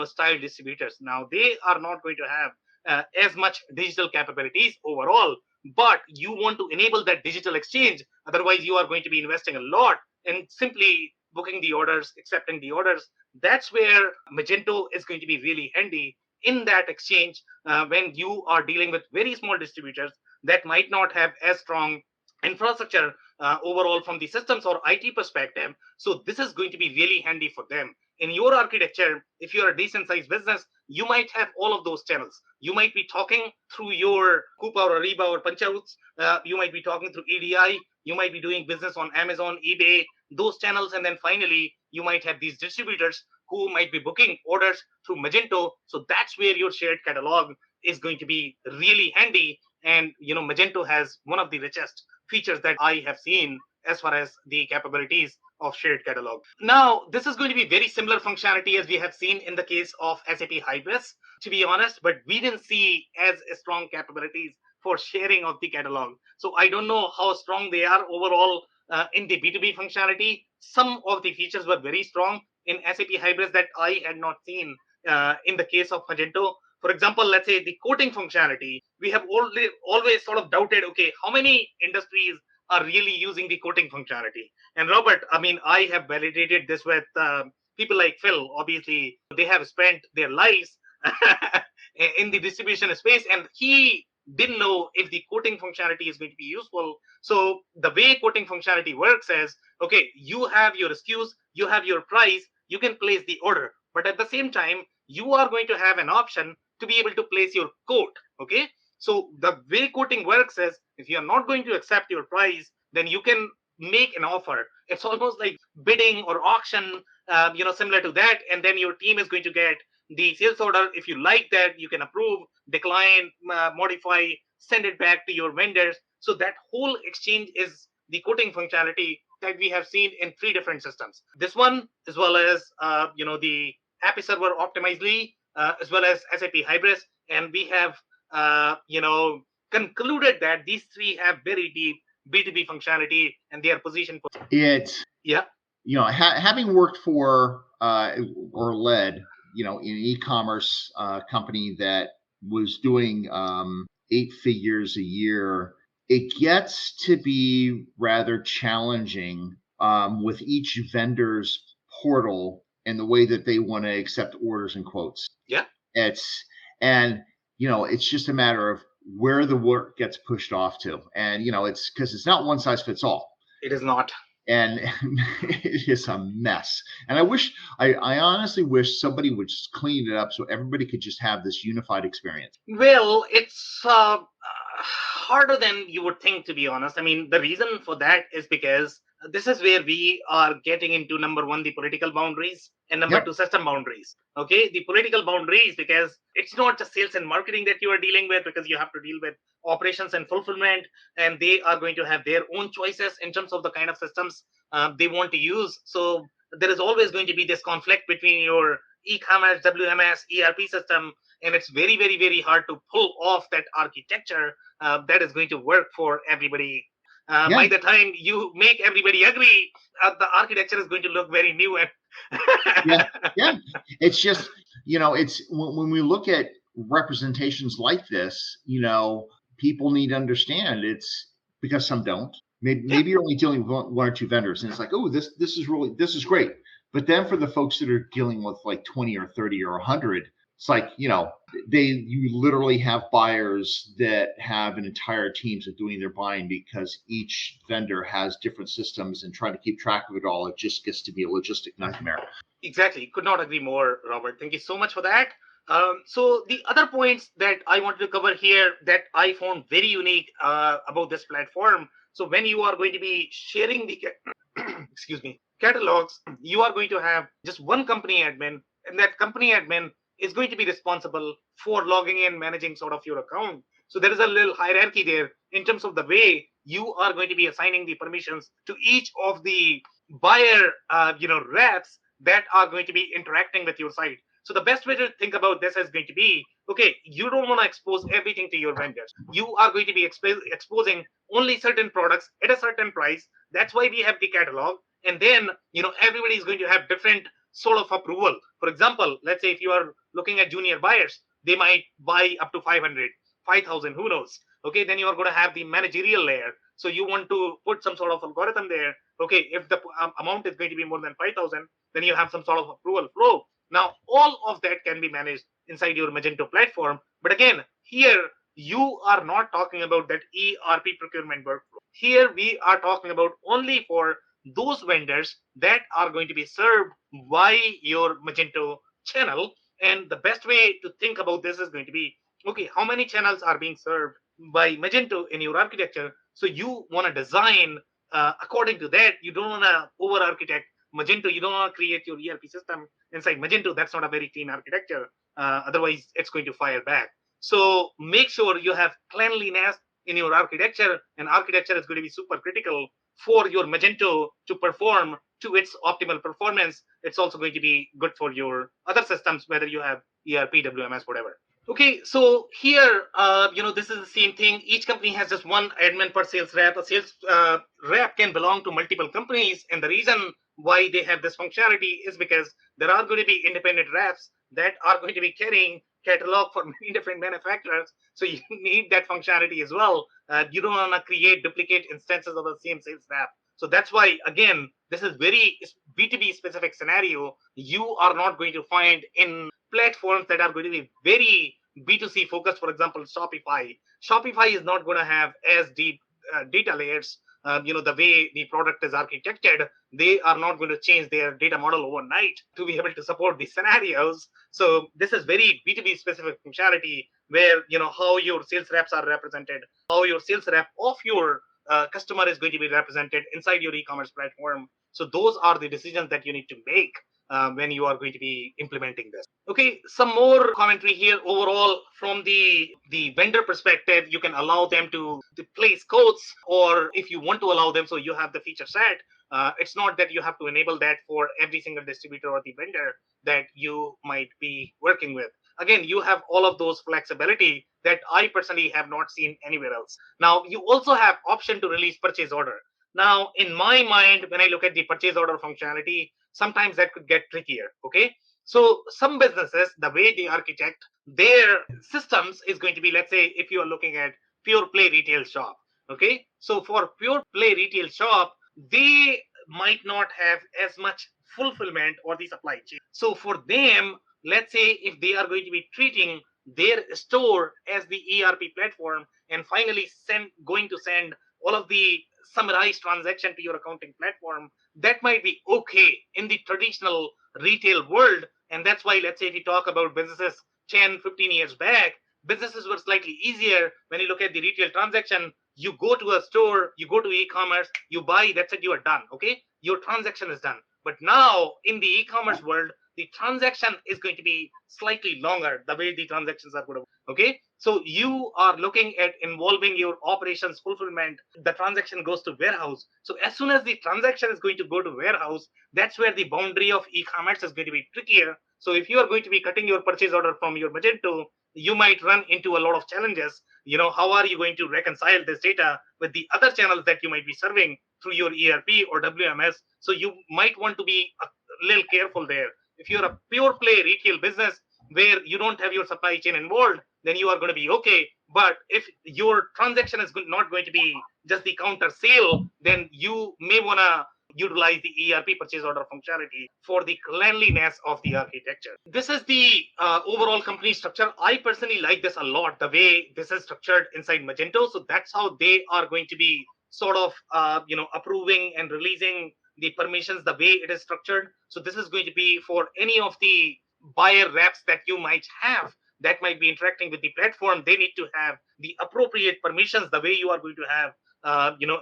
Speaker 3: style distributors, now they are not going to have as much digital capabilities overall, but you want to enable that digital exchange. Otherwise, you are going to be investing a lot in simply booking the orders, accepting the orders. That's where Magento is going to be really handy in that exchange when you are dealing with very small distributors that might not have as strong infrastructure overall from the systems or IT perspective. So this is going to be really handy for them. In your architecture, if you're a decent sized business, you might have all of those channels. You might be talking through your Coupa or Ariba or Punchouts. You might be talking through EDI. You might be doing business on Amazon, eBay, those channels. And then finally, you might have these distributors who might be booking orders through Magento. So that's where your shared catalog is going to be really handy. And Magento has one of the richest features that I have seen as far as the capabilities of shared catalog. Now, this is going to be very similar functionality as we have seen in the case of SAP Hybris, to be honest, but we didn't see as strong capabilities for sharing of the catalog. So I don't know how strong they are overall in the B2B functionality. Some of the features were very strong in SAP Hybris that I had not seen in the case of Magento. For example, let's say the quoting functionality, we have always sort of doubted, okay, how many industries are really using the quoting functionality? And Robert, I mean, I have validated this with people like Phil. Obviously, they have spent their lives in the distribution space, and he didn't know if the quoting functionality is going to be useful. So the way quoting functionality works is, okay, you have your SKUs, you have your price, you can place the order, but at the same time, you are going to have an option to be able to place your quote. Okay, so the way quoting works is, if you are not going to accept your price, then you can make an offer. It's almost like bidding or auction, similar to that. And then your team is going to get the sales order. If you like that, you can approve, decline, modify, send it back to your vendors. So that whole exchange is the quoting functionality that we have seen in 3 different systems. This one, as well as the API server optimizely, as well as SAP Hybris. And we have, concluded that these three have very deep B2B functionality and they are positioned for.
Speaker 1: It's,
Speaker 3: Yeah.
Speaker 1: Having worked for or led, an e-commerce company that was doing 8 figures a year, it gets to be rather challenging with each vendor's portal and the way that they want to accept orders and quotes.
Speaker 3: Yeah.
Speaker 1: It's just a matter of where the work gets pushed off to. And, it's because it's not one size fits all.
Speaker 3: It is not.
Speaker 1: And it is a mess. And I honestly wish somebody would just clean it up so everybody could just have this unified experience.
Speaker 3: Well, it's harder than you would think, to be honest. I mean, the reason for that is because this is where we are getting into, number one, the political boundaries, and number two, system boundaries. Okay, the political boundaries, because it's not just sales and marketing that you are dealing with, because you have to deal with operations and fulfillment, and they are going to have their own choices in terms of the kind of systems they want to use. So there is always going to be this conflict between your e-commerce, WMS, ERP system, and it's very, very, very hard to pull off that architecture that is going to work for everybody. By the time you make everybody agree, the architecture is going to look very new. And
Speaker 1: It's just, it's when we look at representations like this, people need to understand it's because some don't. Maybe you're only dealing with one or two vendors, and it's like, oh, this is great. But then for the folks that are dealing with like 20 or 30 or 100, it's like, you literally have buyers that have an entire teams of doing their buying because each vendor has different systems, and trying to keep track of it all, it just gets to be a logistic nightmare.
Speaker 3: Exactly. Could not agree more, Robert. Thank you so much for that. So the other points that I wanted to cover here that I found very unique about this platform. So when you are going to be sharing the catalogs, you are going to have just one company admin, and that company admin is going to be responsible for logging in, managing sort of your account. So there is a little hierarchy there in terms of the way you are going to be assigning the permissions to each of the buyer, reps that are going to be interacting with your site. So the best way to think about this is going to be, okay, you don't want to expose everything to your vendors. You are going to be exposing only certain products at a certain price. That's why we have the catalog. And then, everybody is going to have different sort of approval. For example, let's say if you are looking at junior buyers, they might buy up to 500, 5,000, who knows? Okay, then you are going to have the managerial layer. So you want to put some sort of algorithm there. Okay, if the amount is going to be more than 5,000, then you have some sort of approval flow. Now, all of that can be managed inside your Magento platform. But again, here, you are not talking about that ERP procurement workflow. Here, we are talking about only for those vendors that are going to be served by your Magento channel. And the best way to think about this is going to be, okay, how many channels are being served by Magento in your architecture? So you want to design according to that. You don't want to over-architect Magento. You don't want to create your ERP system inside Magento. That's not a very clean architecture. Otherwise, it's going to fire back. So make sure you have cleanliness in your architecture, and architecture is going to be super critical for your Magento to perform to its optimal performance. It's also going to be good for your other systems, whether you have ERP, WMS, whatever. Okay, so here, this is the same thing. Each company has just one admin per sales rep. A sales rep can belong to multiple companies, and the reason why they have this functionality is because there are going to be independent reps that are going to be carrying catalog for many different manufacturers. So you need that functionality as well. You don't want to create duplicate instances of the same sales rep. So that's why, again, this is very B2B specific scenario. You are not going to find in platforms that are going to be very B2C focused. For example, Shopify. Shopify is not going to have as deep data layers. The way the product is architected, they are not going to change their data model overnight to be able to support these scenarios. So this is very B2B specific functionality where, how your sales reps are represented, how your sales rep of your customer is going to be represented inside your e-commerce platform. So those are the decisions that you need to make when you are going to be implementing this. Okay, some more commentary here. Overall, from the vendor perspective, you can allow them to place codes, or if you want to allow them, so you have the feature set. It's not that you have to enable that for every single distributor or the vendor that you might be working with. again, you have all of those flexibility that I personally have not seen anywhere else. Now, you also have option to release purchase order. Now, in my mind, when I look at the purchase order functionality, sometimes that could get trickier. Okay. So some businesses, the way they architect their systems is going to be, let's say, if you are looking at pure play retail shop. Okay. So for pure play retail shop, they might not have as much fulfillment or the supply chain. So for them, let's say if they are going to be treating their store as the ERP platform and finally going to send all of the summarized transaction to your accounting platform, that might be okay in the traditional retail world. And that's why, let's say, if you talk about businesses 10, 15 years back, businesses were slightly easier. When you look at the retail transaction, you go to a store, you go to e-commerce, you buy, that's it, you are done. Okay. Your transaction is done. But now in the e-commerce world, the transaction is going to be slightly longer, the way the transactions are going to. Okay. So you are looking at involving your operations fulfillment. The transaction goes to warehouse. So as soon as the transaction is going to go to warehouse, that's where the boundary of e-commerce is going to be trickier. So if you are going to be cutting your purchase order from your Magento, you might run into a lot of challenges. How are you going to reconcile this data with the other channels that you might be serving through your ERP or WMS? So you might want to be a little careful there. If you're a pure play retail business where you don't have your supply chain involved, then you are going to be okay. But if your transaction is not going to be just the counter sale, then you may want to utilize the ERP purchase order functionality for the cleanliness of the architecture. This is the overall company structure. I personally like this a lot, the way this is structured inside Magento. So that's how they are going to be sort of, approving and releasing the permissions, the way it is structured. So this is going to be for any of the buyer reps that you might have that might be interacting with the platform. They need to have the appropriate permissions, the way you are going to have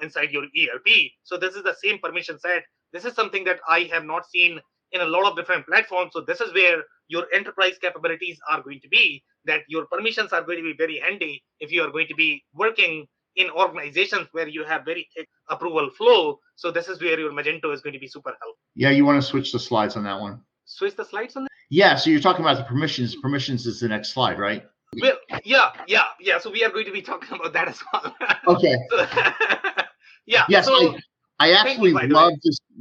Speaker 3: inside your ERP. So this is the same permission set. This is something that I have not seen in a lot of different platforms. So this is where your enterprise capabilities are going to be, that your permissions are going to be very handy if you are going to be working in organizations where you have very thick approval flow. So this is where your Magento is going to be super helpful.
Speaker 1: Yeah, you want to switch the slides on that one.
Speaker 3: Switch the slides on that?
Speaker 1: Yeah, so you're talking about the permissions. Permissions is the next slide, right?
Speaker 3: Well, yeah. So we are going to be talking about that as well.
Speaker 1: Okay.
Speaker 3: Yeah.
Speaker 1: Yes,
Speaker 3: so,
Speaker 1: I absolutely love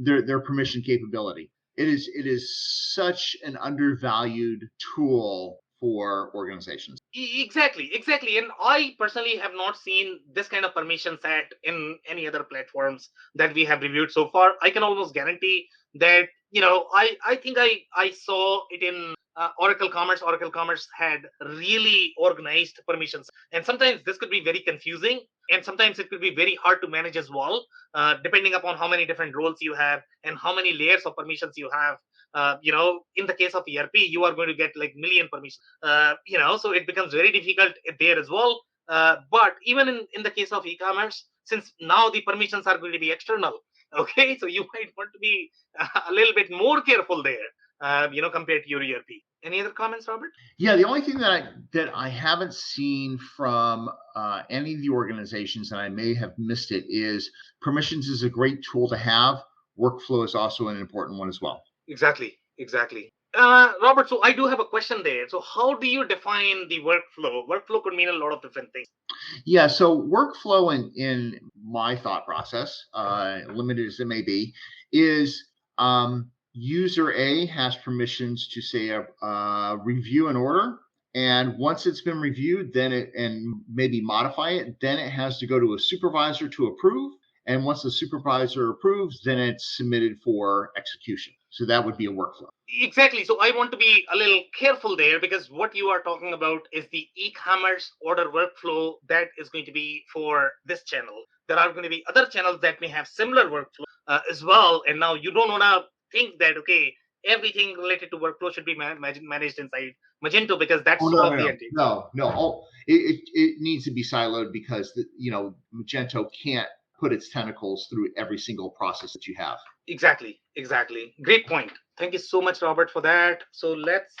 Speaker 1: their permission capability. It is such an undervalued tool for organizations.
Speaker 3: Exactly. And I personally have not seen this kind of permission set in any other platforms that we have reviewed so far. I can almost guarantee that, I think I saw it in Oracle Commerce. Oracle Commerce had really organized permissions. And sometimes this could be very confusing. And sometimes it could be very hard to manage as well, depending upon how many different roles you have and how many layers of permissions you have. In the case of ERP, you are going to get like million permissions, so it becomes very difficult there as well. But even in the case of e-commerce, since now the permissions are going to be external, okay, so you might want to be a little bit more careful there, compared to your ERP. Any other comments, Robert?
Speaker 1: Yeah, the only thing that I haven't seen from any of the organizations, and I may have missed it, is permissions is a great tool to have. Workflow is also an important one as well.
Speaker 3: Exactly. Robert, so I do have a question there. So how do you define the workflow? Workflow could mean a lot of different things.
Speaker 1: Yeah, so workflow in my thought process, limited as it may be, is user A has permissions to say review an order. And once it's been reviewed, and maybe modify it, then it has to go to a supervisor to approve. And once the supervisor approves, then it's submitted for execution. So that would be a workflow.
Speaker 3: Exactly. So I want to be a little careful there, because what you are talking about is the e-commerce order workflow that is going to be for this channel. There are going to be other channels that may have similar workflow as well. And now you don't want to think that, okay, everything related to workflow should be managed inside Magento, because that's the entity.
Speaker 1: No. It needs to be siloed, because Magento can't put its tentacles through every single process that you have.
Speaker 3: Exactly. Great point. Thank you so much, Robert, for that. So let's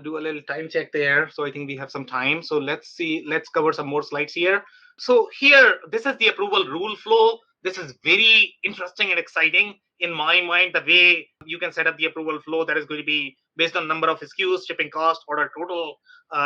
Speaker 3: do a little time check there. So I think we have some time. So let's cover some more slides here. So here, this is the approval rule flow. This is very interesting and exciting. in my mind, the way you can set up the approval flow that is going to be based on number of SKUs, shipping cost, order total,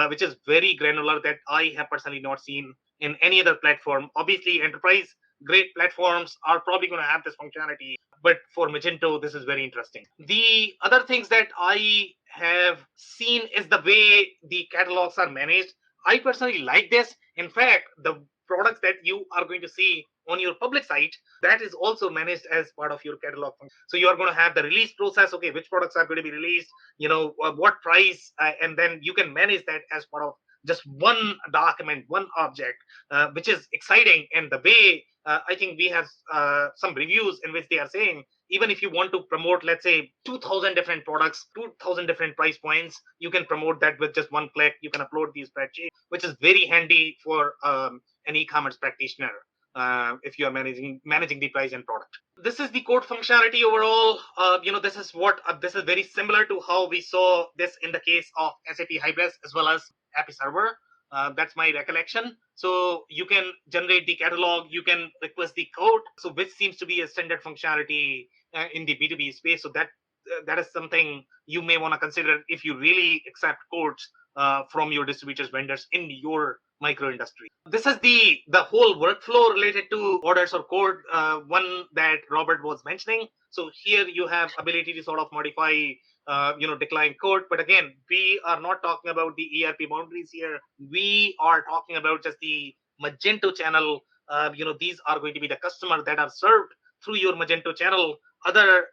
Speaker 3: which is very granular that I have personally not seen in any other platform. Obviously, enterprise great platforms are probably going to have this functionality, but for Magento, this is very interesting. The other things that I have seen is the way the catalogs are managed. I personally like this. In fact, the products that you are going to see on your public site, that is also managed as part of your catalog. So you are going to have the release process. Okay, which products are going to be released, what price, and then you can manage that as part of just one document, one object, which is exciting. And the way I think we have some reviews in which they are saying, even if you want to promote, let's say, 2,000 different products, 2,000 different price points, you can promote that with just one click. You can upload these spreadsheets, which is very handy for an e-commerce practitioner if you are managing the price and product. This is the code functionality overall. This is very similar to how we saw this in the case of SAP Hybris as well as API Server. That's my recollection. So you can generate the catalog, you can request the code, so which seems to be a standard functionality in the B2B space. So that is something you may want to consider if you really accept codes from your distributors, vendors in your micro industry. This is the whole workflow related to orders or code, one that Robert was mentioning. So here you have ability to sort of modify decline code. But again, we are not talking about the ERP boundaries here. We are talking about just the Magento channel. These are going to be the customers that are served through your Magento channel. Other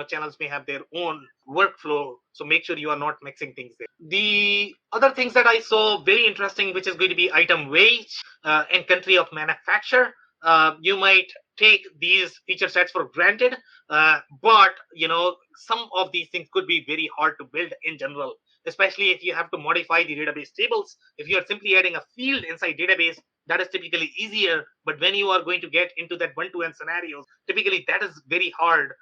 Speaker 3: channels may have their own workflow, so make sure you are not mixing things there. The other things that I saw very interesting, which is going to be item wage and country of manufacture. You might take these feature sets for granted, but some of these things could be very hard to build in general, especially if you have to modify the database tables. If you are simply adding a field inside database, that is typically easier. But when you are going to get into that one-to-one scenarios, typically that is very hard,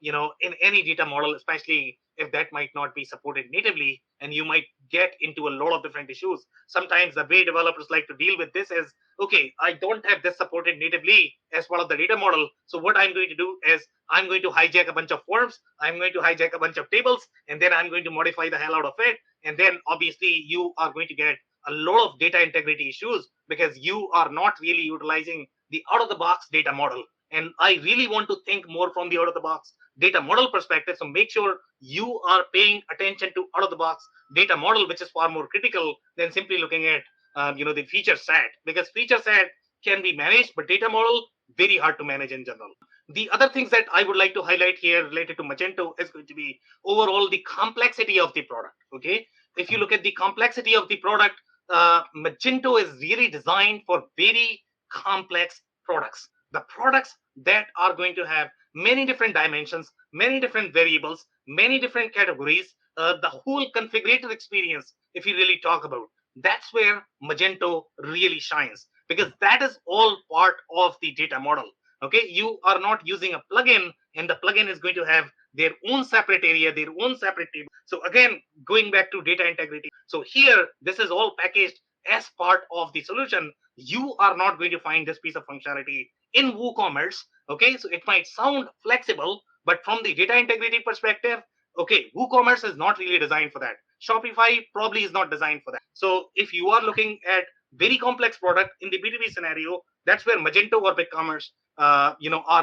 Speaker 3: in any data model, especially if that might not be supported natively, and you might get into a lot of different issues. Sometimes the way developers like to deal with this is, okay, I don't have this supported natively as part of the data model. So what I'm going to do is I'm going to hijack a bunch of forms, I'm going to hijack a bunch of tables, and then I'm going to modify the hell out of it. And then obviously you are going to get a lot of data integrity issues because you are not really utilizing the out-of-the-box data model. And I really want to think more from the out-of-the-box data model perspective. So make sure you are paying attention to out-of-the-box data model, which is far more critical than simply looking at the feature set, because feature set can be managed, but data model very hard to manage in general. The other things that I would like to highlight here related to Magento is going to be overall the complexity of the product. Okay, if you look at the complexity of the product, Magento is really designed for very complex products. The products that are going to have many different dimensions, many different variables, many different categories, the whole configurator experience, if you really talk about, that's where Magento really shines, because that is all part of the data model. Okay, you are not using a plugin, and the plugin is going to have their own separate area, their own separate table. So again, going back to data integrity. So here, this is all packaged as part of the solution. You are not going to find this piece of functionality in WooCommerce. Okay, so it might sound flexible, but from the data integrity perspective, okay, WooCommerce is not really designed for that. Shopify probably is not designed for that. So if you are looking at very complex product in the B2B scenario, that's where Magento or BigCommerce are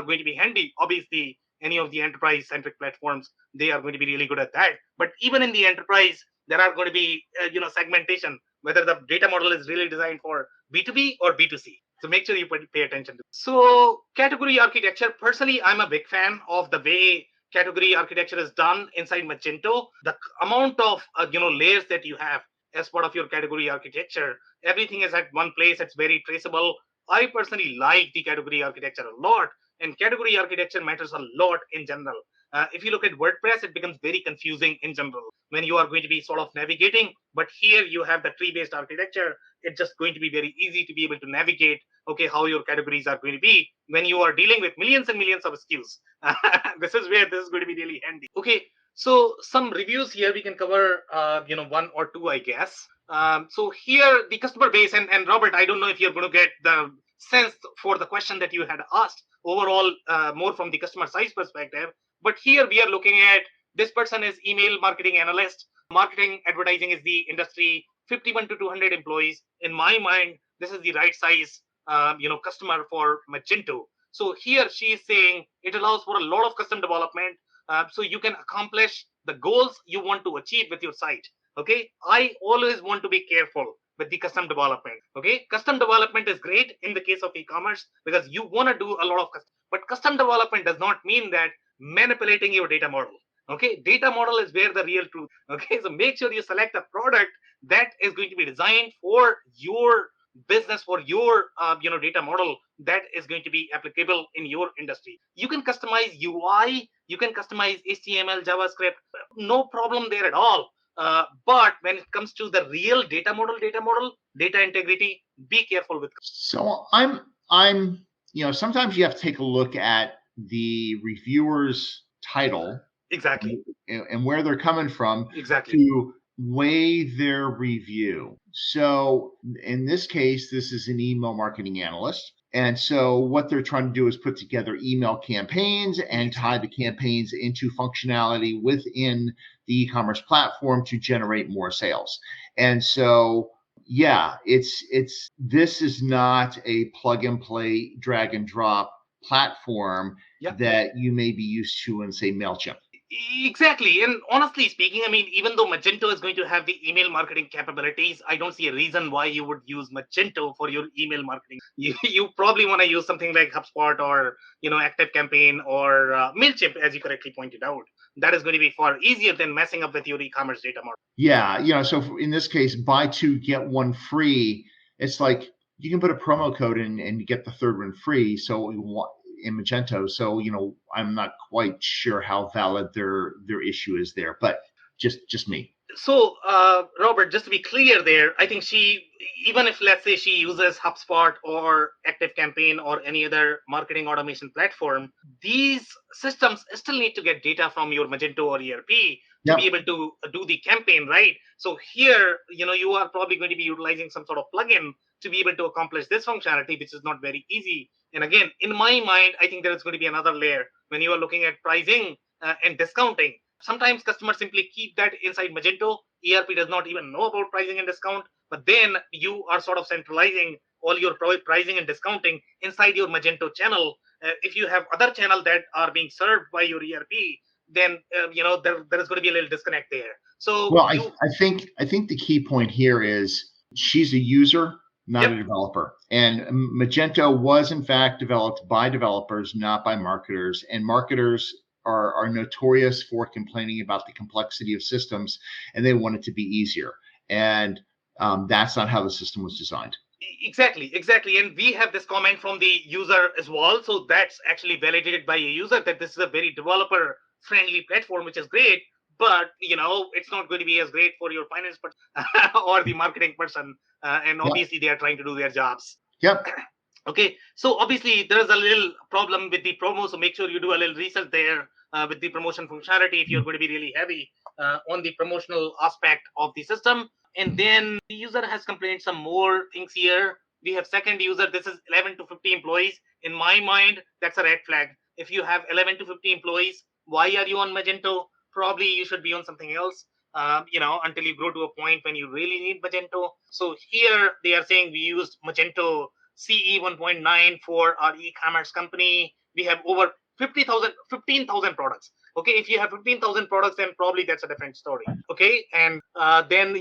Speaker 3: going to be handy. Obviously, any of the enterprise-centric platforms, they are going to be really good at that. But even in the enterprise, there are going to be segmentation, whether the data model is really designed for B2B or B2C. So make sure you pay attention to it. So category architecture, personally, I'm a big fan of the way category architecture is done inside Magento. The amount of layers that you have as part of your category architecture, everything is at one place. It's very traceable. I personally like the category architecture a lot, and category architecture matters a lot in general. If you look at WordPress, it becomes very confusing in general when you are going to be sort of navigating. But here you have the tree-based architecture. It's just going to be very easy to be able to navigate, okay, how your categories are going to be when you are dealing with millions and millions of SKUs. This is where this is going to be really handy. Okay, so some reviews here we can cover, one or two, I guess. So here the customer base, and Robert, I don't know if you're going to get the sense for the question that you had asked, overall more from the customer size perspective. But here we are looking at this person is email marketing analyst. Marketing advertising is the industry, 51 to 200 employees. In my mind, this is the right size, customer for Magento. So here she is saying it allows for a lot of custom development, so you can accomplish the goals you want to achieve with your site. Okay, I always want to be careful with the custom development. Okay, custom development is great in the case of e-commerce because you want to do a lot of custom, but custom development does not mean that manipulating your data model. Okay, data model is where the real truth. Okay, so make sure you select a product that is going to be designed for your business, for your data model that is going to be applicable in your industry. You can customize UI, you can customize HTML, JavaScript, no problem there at all. But when it comes to the real data model, data integrity, be careful with.
Speaker 1: So I'm sometimes you have to take a look at the reviewer's title
Speaker 3: Exactly.
Speaker 1: and where they're coming from
Speaker 3: Exactly.
Speaker 1: to weigh their review. So in this case, this is an email marketing analyst. And so what they're trying to do is put together email campaigns and tie the campaigns into functionality within the e-commerce platform to generate more sales. And so, yeah, this is not a plug and play, drag and drop platform that you may be used to in, say, MailChimp.
Speaker 3: Exactly. And honestly speaking, I mean, even though Magento is going to have the email marketing capabilities, I don't see a reason why you would use Magento for your email marketing. You probably want to use something like HubSpot or, ActiveCampaign or MailChimp, as you correctly pointed out. That is going to be far easier than messing up with your e-commerce data model.
Speaker 1: Yeah. So in this case, buy two, get one free. It's like you can put a promo code in and you get the third one free. So in Magento. So, I'm not quite sure how valid their issue is there, but just me.
Speaker 3: So, Robert, just to be clear there, I think even if let's say she uses HubSpot or ActiveCampaign or any other marketing automation platform, these systems still need to get data from your Magento or ERP to be able to do the campaign, right? So here, you are probably going to be utilizing some sort of plugin to be able to accomplish this functionality, which is not very easy. And again, in my mind, I think there is going to be another layer when you are looking at pricing and discounting. Sometimes customers simply keep that inside Magento. ERP does not even know about pricing and discount, but then you are sort of centralizing all your pricing and discounting inside your Magento channel. If you have other channels that are being served by your ERP, then there is going to be a little disconnect there. So,
Speaker 1: well, I think the key point here is she's a user, not a developer. And Magento was in fact developed by developers, not by marketers. And marketers are notorious for complaining about the complexity of systems, and they want it to be easier. And that's not how the system was designed.
Speaker 3: Exactly. And we have this comment from the user as well. So that's actually validated by a user that this is a very developer-friendly platform, which is great. But, it's not going to be as great for your finance person or the marketing person. And obviously, they are trying to do their jobs.
Speaker 1: Yep.
Speaker 3: Okay, so obviously there is a little problem with the promo, so make sure you do a little research there with the promotion functionality if you're going to be really heavy on the promotional aspect of the system. And then the user has complained some more things here. We have second user, this is 11 to 50 employees. In my mind, that's a red flag. If you have 11 to 50 employees, why are you on Magento? Probably you should be on something else. Until you grow to a point when you really need Magento. So here they are saying we used Magento CE 1.9 for our e-commerce company. We have over 15,000 products. Okay, if you have 15,000 products, then probably that's a different story. Okay, and then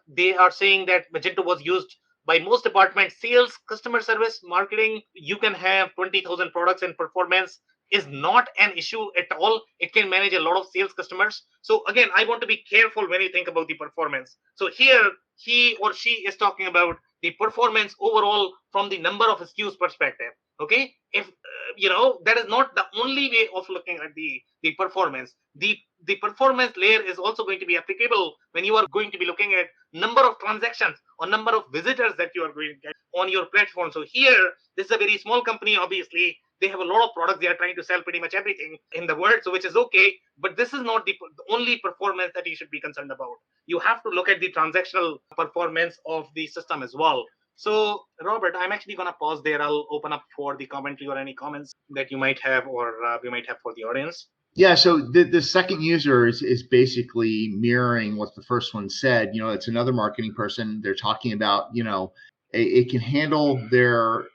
Speaker 3: they are saying that Magento was used by most departments, sales, customer service, marketing. You can have 20,000 products, and performance is not an issue at all. It can manage a lot of sales customers. So again, I want to be careful when you think about the performance. So here he or she is talking about the performance overall from the number of SKUs perspective. Okay, if that is not the only way of looking at the performance. The performance layer is also going to be applicable when you are going to be looking at number of transactions or number of visitors that you are going to get on your platform. So here, this is a very small company. Obviously, they have a lot of products. They are trying to sell pretty much everything in the world, so which is okay. But this is not the only performance that you should be concerned about. You have to look at the transactional performance of the system as well. So, Robert, I'm actually going to pause there. I'll open up for the commentary or any comments that you might have or we might have for the audience.
Speaker 1: Yeah, so the second user is basically mirroring what the first one said. It's another marketing person. They're talking about, it can handle their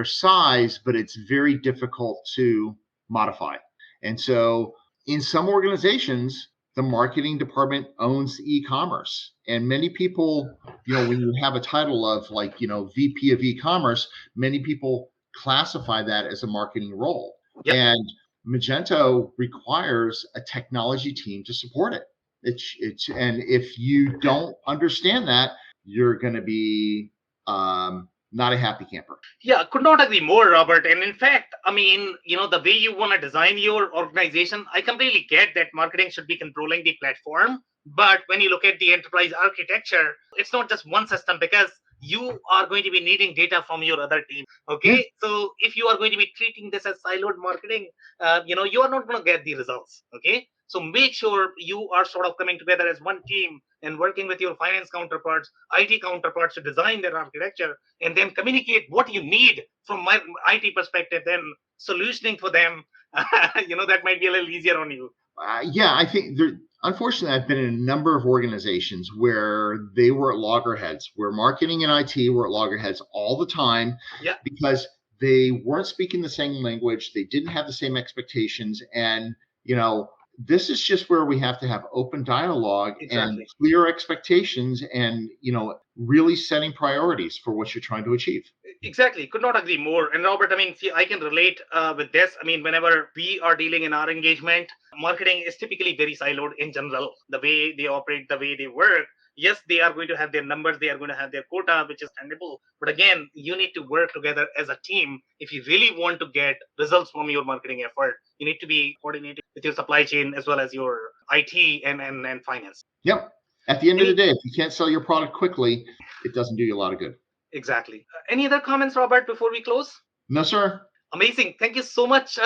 Speaker 1: size, but it's very difficult to modify. And so in some organizations, the marketing department owns e-commerce. And many people, when you have a title of VP of e-commerce, many people classify that as a marketing role.
Speaker 3: Yep.
Speaker 1: And Magento requires a technology team to support it. And if you don't understand that, you're going to be not a happy camper.
Speaker 3: Yeah, could not agree more, Robert. And in fact, the way you want to design your organization, I completely get that marketing should be controlling the platform. But when you look at the enterprise architecture, it's not just one system because you are going to be needing data from your other team. Okay.
Speaker 1: Yeah.
Speaker 3: So if you are going to be treating this as siloed marketing, you are not going to get the results. Okay. So make sure you are sort of coming together as one team and working with your finance counterparts, IT counterparts to design their architecture and then communicate what you need from my IT perspective, then solutioning for them. That might be a little easier on you.
Speaker 1: Yeah, I think unfortunately, I've been in a number of organizations where they were at loggerheads, where marketing and IT were at loggerheads all the time.
Speaker 3: Yeah.
Speaker 1: Because they weren't speaking the same language. They didn't have the same expectations. And, this is just where we have to have open dialogue.
Speaker 3: Exactly.
Speaker 1: And clear expectations and, really setting priorities for what you're trying to achieve.
Speaker 3: Exactly. Could not agree more. And Robert, I can relate with this. Whenever we are dealing in our engagement, marketing is typically very siloed in general. The way they operate, the way they work. Yes, they are going to have their numbers. They are going to have their quota, which is tangible. But again, you need to work together as a team. If you really want to get results from your marketing effort, you need to be coordinated with your supply chain as well as your IT and finance.
Speaker 1: Yep. At the end of the day, if you can't sell your product quickly, it doesn't do you a lot of good.
Speaker 3: Exactly. Any other comments, Robert, before we close?
Speaker 1: No, sir.
Speaker 3: Amazing. Thank you so much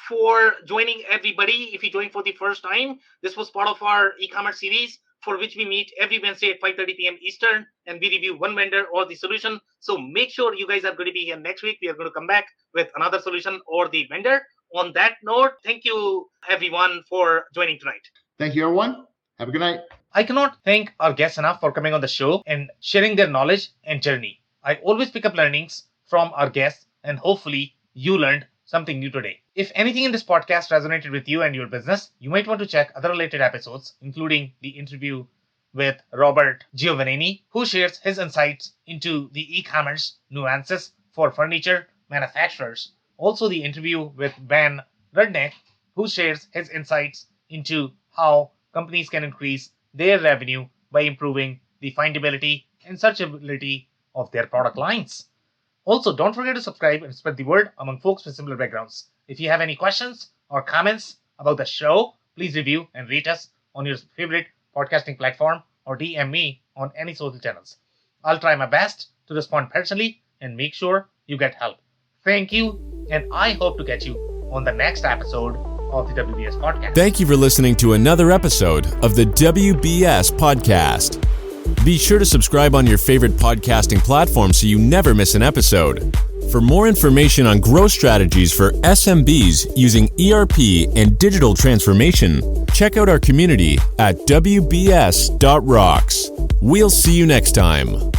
Speaker 3: for joining, everybody. If you joined for the first time, this was part of our e-commerce series for which we meet every Wednesday at 5:30 p.m. Eastern, and we review one vendor or the solution. So make sure you guys are going to be here next week. We are going to come back with another solution or the vendor. On that note, thank you, everyone, for joining tonight.
Speaker 1: Thank you, everyone. Have a good night.
Speaker 3: I cannot thank our guests enough for coming on the show and sharing their knowledge and journey. I always pick up learnings from our guests, and hopefully you learned something new today. If anything in this podcast resonated with you and your business, you might want to check other related episodes, including the interview with Robert Giovannini, who shares his insights into the e-commerce nuances for furniture manufacturers. Also, the interview with Ben Rudnick, who shares his insights into how companies can increase their revenue by improving the findability and searchability of their product lines. Also, don't forget to subscribe and spread the word among folks with similar backgrounds. If you have any questions or comments about the show, please review and rate us on your favorite podcasting platform or DM me on any social channels. I'll try my best to respond personally and make sure you get help. Thank you, and I hope to catch you on the next episode of the WBS Podcast.
Speaker 2: Thank you for listening to another episode of the WBS Podcast. Be sure to subscribe on your favorite podcasting platform so you never miss an episode. For more information on growth strategies for SMBs using ERP and digital transformation, check out our community at WBS.rocks. We'll see you next time.